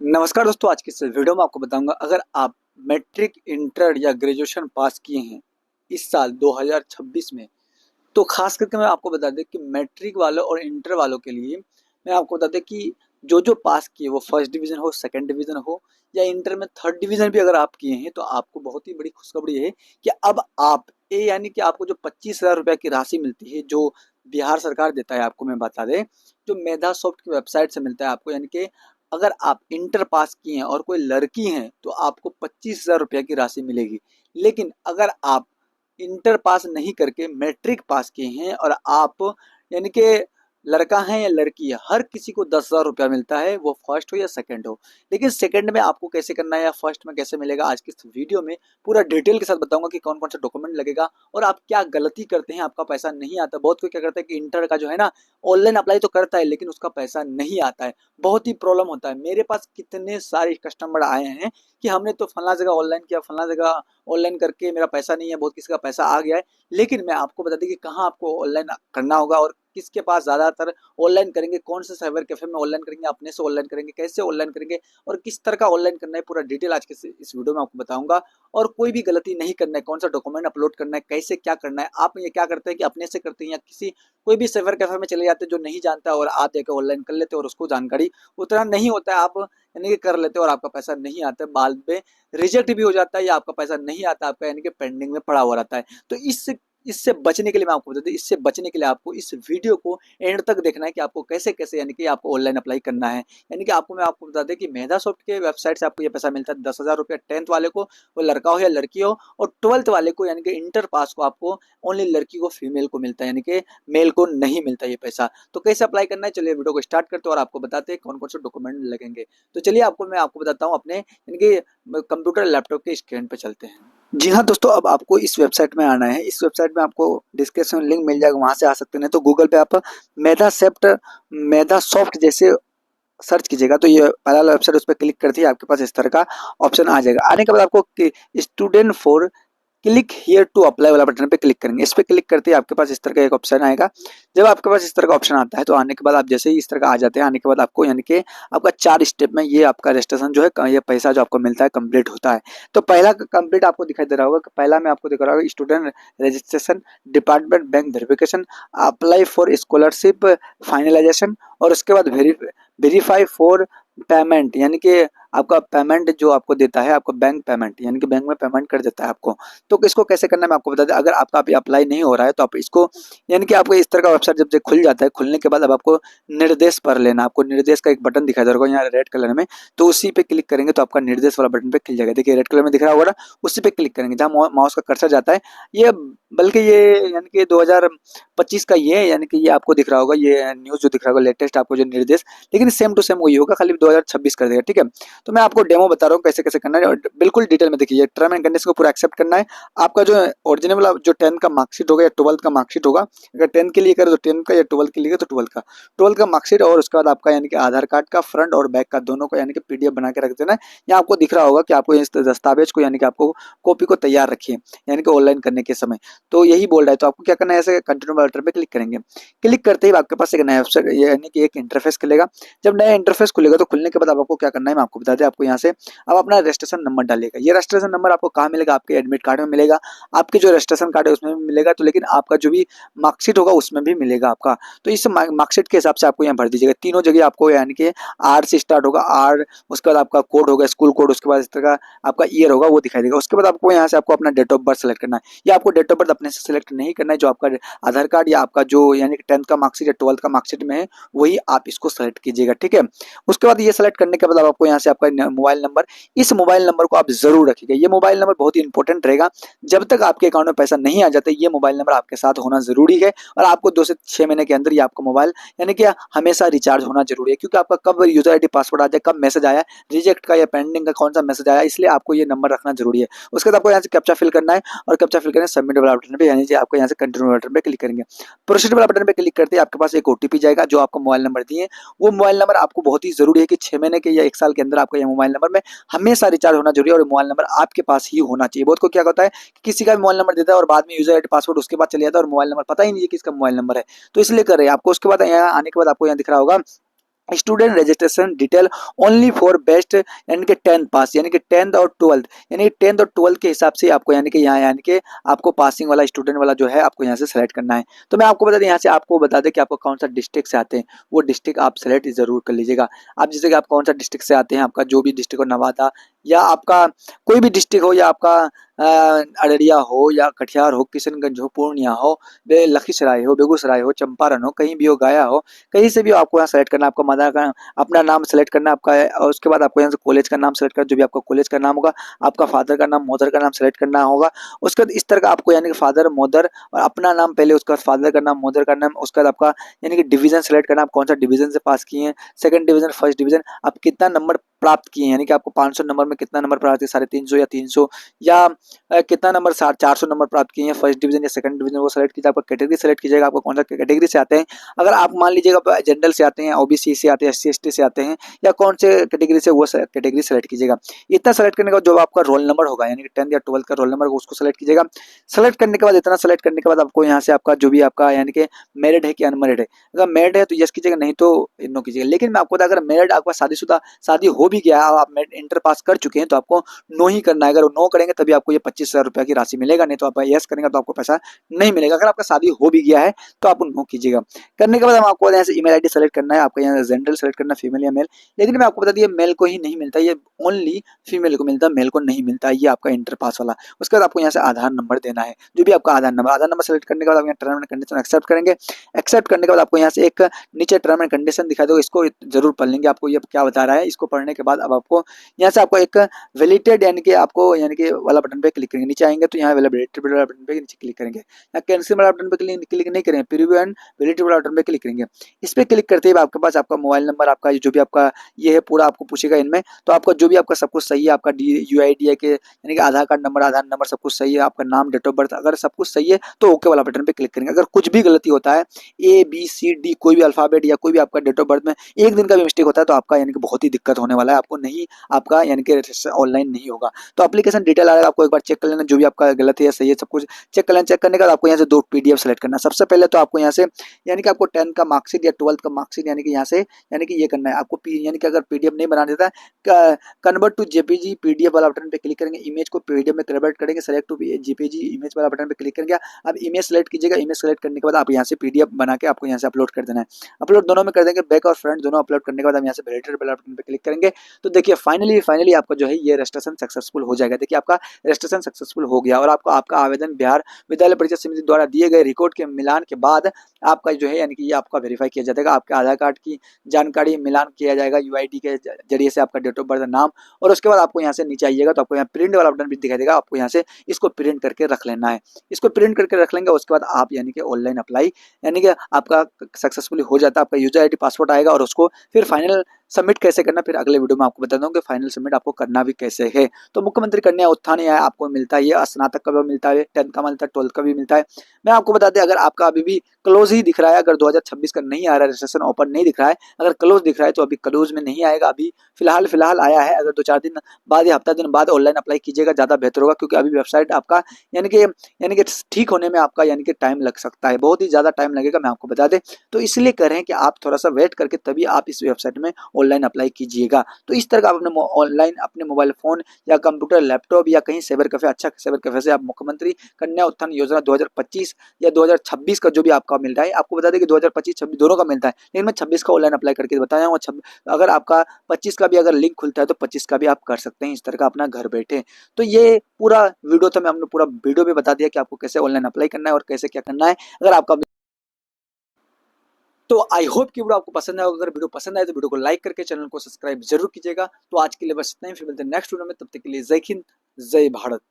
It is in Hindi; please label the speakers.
Speaker 1: नमस्कार दोस्तों, आज की इस वीडियो में आपको बताऊंगा अगर आप मैट्रिक, इंटर या ग्रेजुएशन पास किए हैं इस साल 2026 में, तो खास करके मैं आपको बता दें कि मैट्रिक वालों और इंटर वालों के लिए मैं आपको बता दें कि जो पास किए वो फर्स्ट डिवीजन हो, सेकंड डिवीजन हो या इंटर में थर्ड डिवीजन भी अगर आप किए हैं तो आपको बहुत ही बड़ी खुशखबरी है कि अब आप ये यानी कि आपको जो 25,000 रुपये की राशि मिलती है जो बिहार सरकार देता है, आपको मैं बता दें जो मेधा सॉफ्ट की वेबसाइट से मिलता है आपको, यानी कि अगर आप इंटर पास किए हैं और कोई लड़की हैं तो आपको 25,000 रुपये की राशि मिलेगी। लेकिन अगर आप इंटर पास नहीं करके मैट्रिक पास किए हैं और आप यानी कि लड़का है या लड़की है, हर किसी को 10,000 रुपया मिलता है, वो फर्स्ट हो या सेकंड हो। लेकिन सेकंड में आपको कैसे करना है या फर्स्ट में कैसे मिलेगा, आज की इस वीडियो में पूरा डिटेल के साथ बताऊंगा कि कौन कौन सा डॉक्यूमेंट लगेगा और आप क्या गलती करते हैं, आपका पैसा नहीं आता। बहुत कोई क्या करता है कि इंटर का जो है ना ऑनलाइन अप्लाई तो करता है लेकिन उसका पैसा नहीं आता है, बहुत ही प्रॉब्लम होता है। मेरे पास कितने सारे कस्टमर आए हैं कि हमने तो फला जगह ऑनलाइन किया, फला जगह ऑनलाइन करके मेरा पैसा नहीं है, बहुत किसी का पैसा आ गया है। लेकिन मैं आपको बता दें कि कहाँ आपको ऑनलाइन करना होगा और किसके पास ज़्यादातर ऑनलाइन करेंगे, कौन से साइबर कैफे में ऑनलाइन करेंगे, अपने से ऑनलाइन करेंगे, कैसे ऑनलाइन करेंगे और किस तरह का ऑनलाइन करना है, पूरा डिटेल आज के इस वीडियो में आपको बताऊंगा। और कोई भी गलती नहीं करना है, कौन सा डॉक्यूमेंट अपलोड करना है, कैसे क्या करना है। आप ये क्या करते हैं कि अपने से करते हैं या किसी कोई भी साइबर कैफे में चले जाते हैं जो नहीं जानता और आप जाकर ऑनलाइन कर लेते हैं और उसको जानकारी उतना नहीं होता है, आप यानी कि कर लेते हो और आपका पैसा नहीं आता है, बाद में रिजेक्ट भी हो जाता है या आपका पैसा नहीं आता, आपका यानी कि पेंडिंग में पड़ा हुआ रहता है। तो इससे बचने के लिए मैं आपको बता दूं, इससे बचने के लिए आपको इस वीडियो को एंड तक देखना है कि आपको कैसे कैसे यानी कि आपको ऑनलाइन अप्लाई करना है। यानी कि मैं आपको बता दें कि मेधा सॉफ्ट के वेबसाइट से आपको ये पैसा मिलता है 10,000 रुपये। 10th वाले को, वो लड़का हो या लड़की हो, और 12th वाले को यानी कि इंटर पास को आपको ओनली लड़की को, फीमेल को मिलता है, यानी कि मेल को नहीं मिलता ये पैसा। तो कैसे अप्लाई करना है, चलिए वीडियो को स्टार्ट करते हैं और आपको बताते हैं कौन कौन से डॉक्यूमेंट लगेंगे। तो चलिए मैं आपको बताता हूँ अपने यानी कि कंप्यूटर लैपटॉप के स्क्रीन पे चलते हैं। जी हाँ दोस्तों, अब आपको इस वेबसाइट में आना है। इस वेबसाइट में आपको डिस्क्रिप्शन में लिंक मिल जाएगा, वहाँ से आ सकते हैं। नहीं तो गूगल पे आप मेधा सॉफ्ट जैसे सर्च कीजिएगा तो ये पहला वाला वेबसाइट, उस पर क्लिक करते ही आपके पास इस तरह का ऑप्शन आ जाएगा। आने के बाद आपको student for click here to apply वाला बटन पे क्लिक करेंगे। इस पे क्लिक करते ही आपके पास इस तरह का एक ऑप्शन आएगा। जब आपके पास इस तरह का ऑप्शन आता है तो आने के बाद आप जैसे ही इस तरह का आ जाते हैं, आने के बाद आपको यानी कि आपका 4 स्टेप में ये आपका रजिस्ट्रेशन जो है, ये पैसा जो आपको मिलता है कंप्लीट होता है। तो पहला कंप्लीट आपको दिखाई दे रहा होगा कि पहला में आपको दिख रहा होगा student registration, department bank verification, apply for scholarship finalisation, और उसके बाद वेरीफाई फॉर पेमेंट, यानी कि आपका पेमेंट जो आपको देता है, आपको बैंक पेमेंट यानी कि बैंक में पेमेंट कर देता है आपको। तो इसको कैसे करना है मैं आपको बता दें। अगर आपका अभी अप्लाई नहीं हो रहा है तो आप इसको यानी कि आपको इस तरह का वेबसाइट जब से खुल जाता है, खुलने के बाद अब आपको निर्देश पर लेना। आपको निर्देश का एक बटन दिखाई दे रहा होगा यहाँ रेड कलर में, तो उसी पे क्लिक करेंगे तो आपका निर्देश वाला बटन पे खिल जाएगा। देखिए रेड कलर में दिख रहा होगा ना, उसी पे क्लिक करेंगे जहाँ माउस का कर्सर जाता है। ये बल्कि ये यानी कि 2025 का ये यानी कि ये आपको दिख रहा होगा, ये न्यूज़ जो दिख रहा होगा लेटेस्ट आपको जो निर्देश, लेकिन सेम टू सेम वही होगा, खाली 2026 कर देगा। ठीक है, तो मैं आपको डेमो बता रहा हूँ कैसे कैसे करना है, और बिल्कुल डिटेल में देखिए। टर्म एंड कंडीशन को पूरा एक्सेप्ट करना है। आपका जो ओरिजिनल वाला जो 10th का मार्कशीट होगा या 12th का मार्कशीट होगा, अगर 10th के लिए करे तो 10th का, या 12th के लिए तो 12th का मार्कशीट, और उसके बाद आपका यानी कि आधार कार्ड का फ्रंट और बैक का दोनों को यानी कि पीडीएफ बना के रख देना है। यहाँ आपको दिख रहा होगा कि आपको इस दस्तावेज को यानी कि आपको कॉपी को तैयार रखिए यानी कि ऑनलाइन करने के समय। तो यही बोल रहा है, तो आपको क्या करना है, ऐसे कंटिन्यू बटन पे क्लिक करेंगे। क्लिक करते ही आपके पास एक नया वेबसाइट यानी कि एक इंटरफेस खुलेगा। जब नया इंटरफेस खुलेगा तो खुलने के बाद आपको क्या करना है मैं आपको बता दें। आपको यहाँ से आप अपना रजिस्ट्रेशन नंबर डालिएगा। ये रजिस्ट्रेशन नंबर आपको कहाँ मिलेगा, आपके एडमिट कार्ड में मिलेगा, आपके जो रजिस्ट्रेशन कार्ड है उसमें भी मिलेगा, तो लेकिन आपका जो भी मार्कशीट होगा उसमें भी मिलेगा आपका। तो इस मार्कशीट के हिसाब से आपको यहाँ भर दीजिएगा। तीनों जगह आपको यानी कि आर से स्टार्ट होगा, आर, उसके बाद आपका कोड होगा स्कूल कोड, उसके बाद इस तरह का आपका ईयर होगा वो दिखाई देगा। उसके बाद आपको यहाँ से आपको अपना डेट ऑफ बर्थ सेलेक्ट करना है। या आपको डेट ऑफ बर्थ अपने से सिलेक्ट नहीं करना है, जो आपका आधार कार्ड या आपका जो यानी कि 10th का मार्कशीट या 12th का मार्कशीट में है वही आप इसको सेलेक्ट कीजिएगा। ठीक है, उसके बाद ये सेलेक्ट करने के बाद आपको यहाँ से आपका मोबाइल नंबर, इस मोबाइल नंबर को आप जरूर रखिएगा। ये मोबाइल नंबर बहुत ही इंपॉर्टेंट रहेगा। जब तक आपके अकाउंट में पैसा नहीं आ जाता ये मोबाइल नंबर आपके साथ होना जरूरी है, और आपको 2 से 6 महीने के अंदर ये आपका मोबाइल यानी कि हमेशा रिचार्ज होना जरूरी है, क्योंकि आपका कब यूजर आईडी पासवर्ड आ जाए, कब मैसेज आया रिजेक्ट का या पेंडिंग का, कौन सा मैसेज आया, इसलिए आपको ये नंबर रखना जरूरी है। उसके बाद आपको यहाँ से कैप्चा फिल करना है, और कैप्चा फिल करने सबमिट वाला बटन पे यानी कि आपको यहाँ से कंटिन्यू बटन पे क्लिक करेंगे। प्रोसीड वाला बटन पे क्लिक करते ही आपके पास एक ओटीपी जाएगा, जो आपको मोबाइल नंबर दिए वो मोबाइल नंबर आपको बहुत ही जरूरी है कि 6 महीने के या 1 साल के अंदर आपका ये मोबाइल नंबर में हमेशा रिचार्ज होना जरूरी है, और मोबाइल नंबर आपके पास ही होना चाहिए। बहुत को क्या होता है कि किसी का भी मोबाइल नंबर देता है और बाद में यूजर आईडी पासवर्ड उसके बाद चले जाता है और मोबाइल नंबर पता ही नहीं है किसका मोबाइल नंबर है। तो इसलिए कर रहे हैं आपको। उसके बाद यहाँ आने के बाद आपको यहाँ दिख रहा होगा student registration detail only for best यानी कि 10th पास, यानी कि 10th और 12th, यानी 10th और 12th के हिसाब से आपको यानी कि यहाँ यानी कि आपको पासिंग वाला स्टूडेंट वाला जो है आपको यहाँ से सेलेक्ट करना है। तो मैं आपको बता दें, यहाँ से आपको बता दें कि आपको कौन सा डिस्ट्रिक्ट से आते हैं, वो डिस्ट्रिक्ट आप सेलेक्ट जरूर कर लीजिएगा। आप जैसे कि आप कौन सा डिस्ट्रिक्ट से आते हैं, आपका जो भी डिस्ट्रिक्ट हो, नवादा या आपका कोई भी डिस्ट्रिक्ट हो, या आपका अररिया हो या कटिहार हो, किशनगंज हो, पूर्णिया हो, लखीसराय हो, बेगूसराय हो, चंपारण हो, कहीं भी हो, गया हो, कहीं से भी हो, आपको यहाँ सेलेक्ट करना है। आपका मदर का अपना नाम सेलेक्ट करना आपका है, और उसके बाद आपको यहाँ से कॉलेज का नाम सेलेक्ट करना, जो भी आपका कॉलेज का नाम होगा, आपका फादर का नाम, मदर का नाम सेलेक्ट करना होगा। उसके बाद इस तरह का आपको यानी कि फादर, मदर और अपना नाम पहले, उसके बाद फादर का नाम, मदर का नाम, उसके बाद आपका यानी कि डिवीजन सेलेक्ट करना, आप कौन सा डिवीजन से पास किए हैं, सेकंड डिवीजन, फर्स्ट डिवीजन, आप कितना नंबर प्राप्त किए हैं, यानी कि आपको 500 नंबर में कितना नंबर प्राप्त है, 350 या 300, या कितना नंबर 400 नंबर प्राप्त किए हैं फर्स्ट डिवीजन या सेकंड डिवीजन, वो सेलेक्ट कीजिए। आपका कैटेगरी सेलेक्ट कीजिएगा, आपको कौन सा कैटेगरी से आते हैं। अगर आप मान लीजिएगा जनरल से आते हैं, ओबीसी से आते हैं, एससी एसटी से आते हैं, या कौन से कैटेगरी से, वो कैटेगरी सेलेक्ट कीजिएगा। इतना सेलेक्ट करने के बाद जो आपका रोल नंबर होगा, यानी कि 10th या 12th का रोल नंबर, उसको सेलेक्ट कीजिएगा। सेलेक्ट करने के बाद, इतना सेलेक्ट करने के बाद आपको यहाँ से आपका जो भी आपका यानी कि मैरिड है कि अनमैरिड है, अगर मैरिड है तो यस कीजिएगा, नहीं तो नो कीजिएगा। लेकिन मैं आपको बता, अगर मैरिड आपका शादीशुदा शादी हो भी गया, आप इंटर पास कर चुके हैं, तो आपको नो ही करना है। अगर नो करेंगे तभी आपको ये 25,000 रुपया की राशि मिलेगा, नहीं तो आप यस करेंगे तो आपको पैसा नहीं मिलेगा। अगर आपका शादी हो भी गया है तो आप नो कीजिएगा। करने के बाद हम आपको यहाँ से ईमेल आईडी सेलेक्ट करना है, आपको यहाँ जेंडर सेलेक्ट करना है, फीमेल या मेल। लेकिन मैं आपको बता दिया, मेल को ही नहीं मिलता, ये ओनली फीमेल को मिलता है, मेल को नहीं मिलता है, ये आपका इंटर पास वाला। उसके बाद आपको यहाँ से आधार नंबर देना है, जो भी आपका आधार नंबर सेलेक्ट करने के बाद आप यहाँ टर्म एंड कंडीशन एक्सेप्ट करेंगे। एक्सेप्ट करने के बाद आपको यहाँ से एक नीचे टर्म एंड कंडीशन दिखा दो, इसको जरूर पढ़ लेंगे, आपको ये क्या बता रहा है। इसको पढ़ने के बाद अब आपको यहाँ से आपको एक वैलिडेटेड यानी कि आपको यानी कि वाला बटन पे क्लिक करेंगे। नीचे आएंगे तो यहाँ वैलिडेटेड वाला बटन पे नीचे क्लिक करेंगे, यहाँ कैंसिल वाला बटन पे क्लिक नहीं करेंगे, प्रीव्यू एंड वैलिडिटी वाला बटन पे क्लिक करेंगे। इस पे क्लिक करते ही आपके पास आपका मोबाइल नंबर, आपका जो भी आपका ये है पूरा आपको पूछेगा इनमें, तो आपका जो भी आपका सब कुछ सही है, आपका यूआईडी के यानी कि आधार कार्ड नंबर, आधार नंबर सब कुछ सही है, आपका नाम, डेट ऑफ बर्थ, अगर सब कुछ सही है तो ओके वाला बटन पे क्लिक करेंगे। अगर कुछ भी गलती होता है, ABCD कोई भी अल्फाबेट या कोई भी आपका डेट ऑफ बर्थ में एक दिन का भी मिस्टेक होता है, तो आपका यानी कि बहुत ही दिक्कत होने वाला है, आपको नहीं, आपका यानी कि ऑनलाइन नहीं होगा। तो एप्लीकेशन डिटेल आएगा, आपको एक बार चेक कर लेना, जो भी आपका गलत है या सही है सब कुछ चेक कर लेना। चेक करने के बाद आपको यहाँ से 2 PDF सेलेक्ट करना है। सबसे पहले तो आपको यहाँ से यानी कि आपको 10th का मार्कशीट या 12th का मार्कशीट यानी कि यहाँ से यानी कि ये करना है आपको, यानी कि अगर PDF नहीं बना देता है, कन्वर्ट टू JPG PDF वाला बटन पे क्लिक करेंगे, इमेज को PDF में कन्वर्ट करेंगे, सेलेक्ट टू JPG इमेज वाला बटन पे क्लिक करेंगे। अब इमेज सेलेक्ट कीजिएगा, इमेज सेलेक्ट करने के बाद आप यहाँ से PDF बना के आपको यहाँ से अपलोड कर देना है। अपलोड दोनों में कर देंगे, बैक और फ्रंट दोनों अपलोड करने के बाद हम यहाँ से वैलिडेटेड वाला बटन पे क्लिक करेंगे। तो देखिए फाइनली आपका जो है ये रजिस्ट्रेशन सक्सेसफुल हो जाएगा। देखिए आपका रजिस्ट्रेशन सक्सेसफुल हो गया, और आपको आपका आवेदन बिहार विद्यालय परीक्षा समिति द्वारा दिए गए रिकॉर्ड के मिलान के बाद आपका जो है यानी कि ये आपका वेरीफाई किया जाएगा। आपके आधार कार्ड की जानकारी मिलान किया जाएगा यूआईडी के जरिए से, आपका डेट ऑफ बर्थ, नाम, और उसके बाद आपको यहाँ से नीचे आइएगा तो आपको यहाँ प्रिंट वाला बटन भी दिखाई देगा, आपको यहाँ से इसको प्रिंट करके रख लेना है। इसको प्रिंट करके रख लेंगे, उसके बाद आप यानी कि ऑनलाइन अप्लाई यानी कि आपका सक्सेसफुली हो जाता है। आपका यूजर आईडी पासवर्ड आएगा, और उसको फिर फाइनल सबमिट कैसे करना, फिर अगले वीडियो में आपको बता दूंगा फाइनल सबमिट आपको करना भी कैसे है। तो मुख्यमंत्री कन्या उत्थान है आपको मिलता है, ये स्नातक का भी मिलता है, 10th का मिलता है, 12th का भी मिलता है। मैं आपको बता दें, अगर आपका अभी भी क्लोज ही दिख रहा है, अगर 2026 का नहीं आ रहा है, रजिस्ट्रेशन ओपन नहीं दिख रहा है, अगर क्लोज दिख रहा है तो अभी क्लोज में नहीं आएगा, अभी फिलहाल आया है। अगर 2-4 दिन बाद या हफ्ता दिन बाद ऑनलाइन अप्लाई कीजिएगा ज़्यादा बेहतर होगा, क्योंकि अभी वेबसाइट आपका यानी कि ठीक होने में आपका यानी कि टाइम लग सकता है, बहुत ही ज़्यादा टाइम लगेगा, मैं आपको बता दें। तो इसलिए कह रहे हैं कि आप थोड़ा सा वेट करके तभी आप इस वेबसाइट में ऑनलाइन अप्लाई कीजिएगा। तो इस तरह का आप अपने ऑनलाइन अपने मोबाइल फ़ोन या कंप्यूटर, लैपटॉप या कहीं साइबर कैफे, अच्छा साइबर कैफे से आप मुख्यमंत्री कन्या उत्थान योजना 2025 या 2026 का जो भी आपका मिल रहा है, आपको बता दें कि 2025-26 दोनों का मिलता है, लेकिन मैं 26 का ऑनलाइन अप्लाई करके बताया हूँ। अगर आपका 25 का भी अगर लिंक खुलता है तो 25 का भी आप कर सकते हैं, इस तरह का अपना घर बैठे। तो ये पूरा वीडियो था, मैं आपने पूरा वीडियो में बता दिया कि आपको कैसे ऑनलाइन अप्लाई करना है और कैसे क्या करना है। अगर आपका तो आई होप कि वीडियो आपको पसंद आएगा। अगर वीडियो पसंद आए तो वीडियो को लाइक करके चैनल को सब्सक्राइब जरूर कीजिएगा। तो आज के लिए बस इतना ही, फिर मिलते हैं नेक्स्ट वीडियो में, तब तक के लिए जय हिंद, जय भारत।